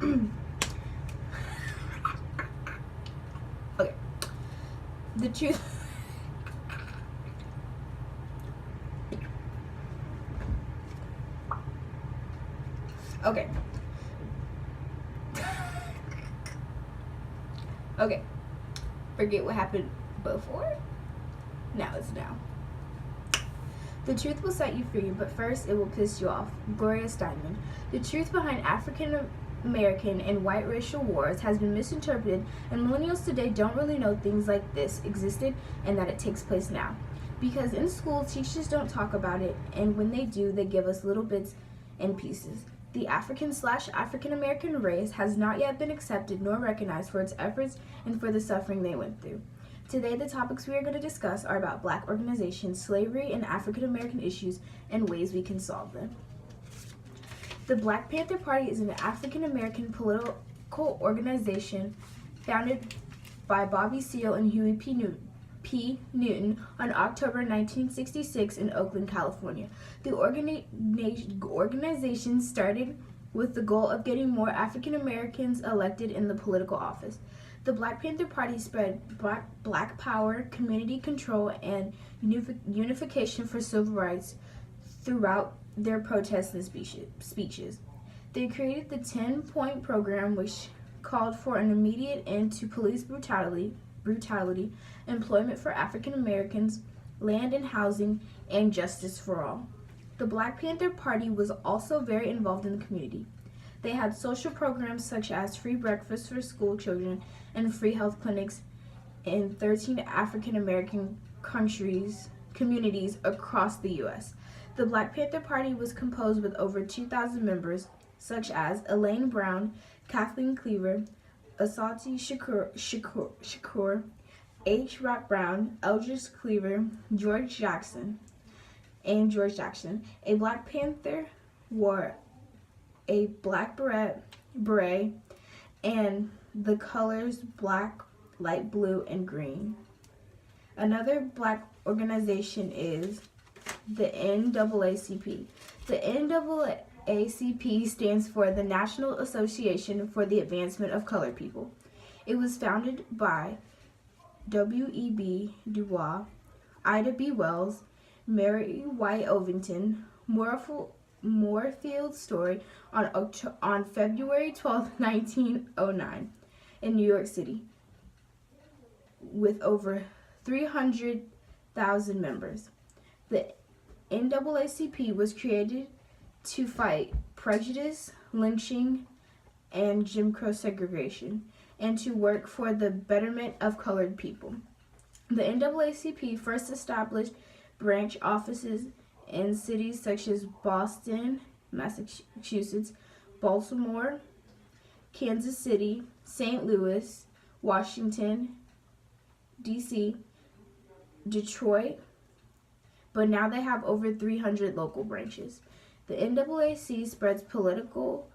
Okay. The truth. Okay. Okay. Forget what happened before. Now it's now. The truth will set you free, but first it will piss you off. Gloria Steinem. The truth behind African American and white racial wars has been misinterpreted, and millennials today don't really know things like this existed and that it takes place now. Because in school, teachers don't talk about it, and when they do, they give us little bits and pieces. The African American race has not yet been accepted nor recognized for its efforts and for the suffering they went through. Today, the topics we are going to discuss are about Black organizations, slavery, and African American issues, and ways we can solve them. The Black Panther Party is an African American political organization founded by Bobby Seale and Huey P. Newton on October 1966 in Oakland, California. The organization started with the goal of getting more African Americans elected in the political office. The Black Panther Party spread black power, community control, and unification for civil rights throughout their protests and speeches. They created the 10-point program, which called for an immediate end to police brutality, employment for African Americans, land and housing, and justice for all. The Black Panther Party was also very involved in the community. They had social programs such as free breakfast for school children and free health clinics in 13 African American communities across the U.S. The Black Panther Party was composed with over 2,000 members, such as Elaine Brown, Kathleen Cleaver, Assata Shakur, H. Rap Brown, Eldridge Cleaver, George Jackson. A Black Panther wore a black beret, and the colors black, light blue, and green. Another Black organization is the NAACP. The NAACP stands for the National Association for the Advancement of Colored People. It was founded by W.E.B. Du Bois, Ida B. Wells, Mary White Ovington, Moorfield Story on February 12, 1909 in New York City with over 300,000 members. The NAACP was created to fight prejudice, lynching, and Jim Crow segregation, and to work for the betterment of colored people. The NAACP first established branch offices in cities such as Boston, Massachusetts, Baltimore, Kansas City, St. Louis, Washington, D.C., Detroit, but now they have over 300 local branches. The NAACP spreads political,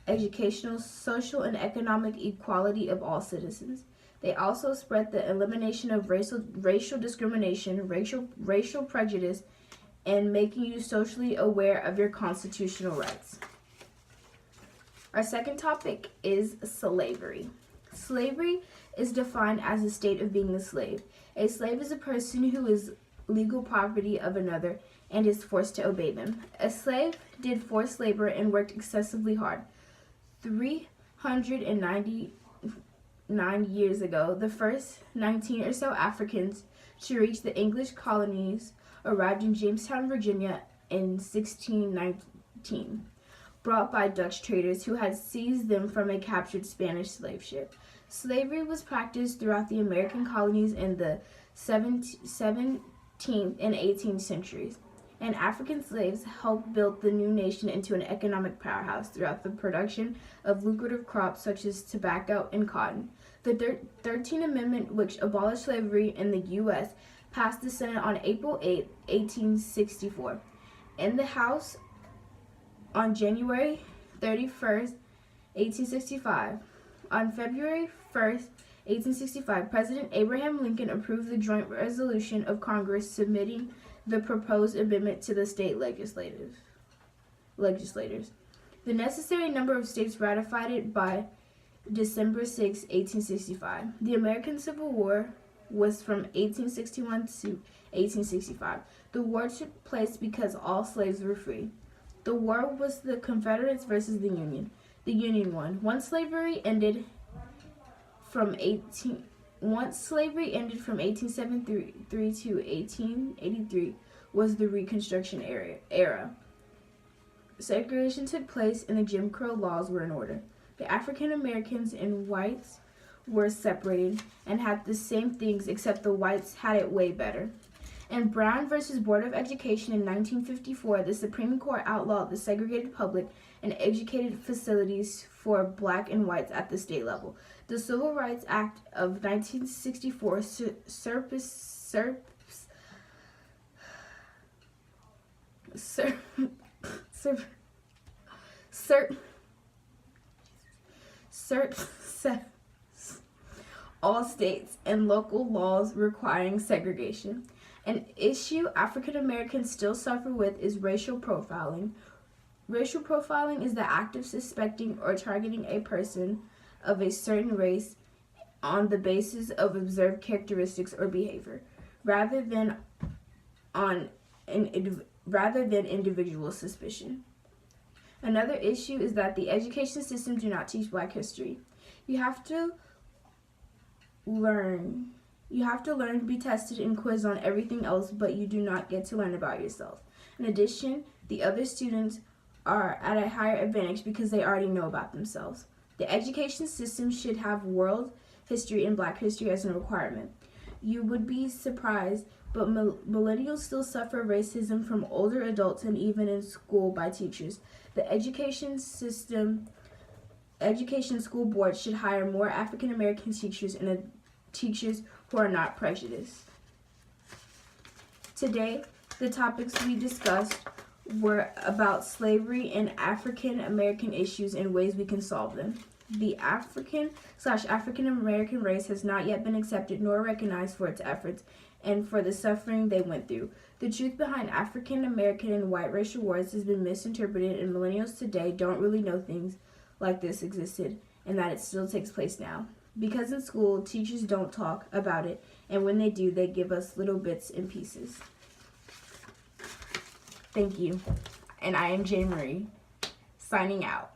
educational, social, and economic equality of all citizens. They also spread the elimination of racial discrimination, racial prejudice, and making you socially aware of your constitutional rights. Our second topic is slavery. Slavery is defined as a state of being a slave. A slave is a person who is legal property of another and is forced to obey them. A slave did forced labor and worked excessively hard. 399 years ago, the first 19 or so Africans to reach the English colonies arrived in Jamestown, Virginia in 1619, brought by Dutch traders who had seized them from a captured Spanish slave ship. Slavery was practiced throughout the American colonies in the 17th and 18th centuries, and African slaves helped build the new nation into an economic powerhouse throughout the production of lucrative crops such as tobacco and cotton. The 13th Amendment, which abolished slavery in the U.S., passed the Senate on April 8, 1864, and the House on January 31st, 1865. On February 1st, 1865, President Abraham Lincoln approved the joint resolution of Congress submitting the proposed amendment to the state legislators. The The necessary number of states ratified it by December 6, 1865. The American Civil War was from 1861 to 1865. The war took place because all slaves were free. The war was the Confederates versus the Union. The Union won. Once slavery ended from 1873 to 1883 was the Reconstruction era. Segregation took place and the Jim Crow laws were in order. The African Americans and whites were separated and had the same things, except the whites had it way better. In Brown versus Board of Education in 1954, the Supreme Court outlawed the segregated public and educated facilities for black and whites at the state level. The Civil Rights Act of 1964 all states and local laws requiring segregation. An issue African Americans still suffer with is racial profiling. Racial profiling is the act of suspecting or targeting a person of a certain race on the basis of observed characteristics or behavior, rather than individual suspicion. Another issue is that the education system do not teach Black history. You have to learn to be tested and quizzed on everything else, but you do not get to learn about yourself. In addition, the other students are at a higher advantage because they already know about themselves. The education system should have world history and Black history as a requirement. You would be surprised, but millennials still suffer racism from older adults and even in school by teachers. The education school board should hire more African American teachers and teachers who are not prejudiced. Today, the topics we discussed were about slavery and African American issues and ways we can solve them. The African American race has not yet been accepted nor recognized for its efforts and for the suffering they went through. The truth behind African American and white racial wars has been misinterpreted, and millennials today don't really know things like this existed and that it still takes place now. Because in school, teachers don't talk about it, and when they do, they give us little bits and pieces. Thank you. And I am Jay Marie, signing out.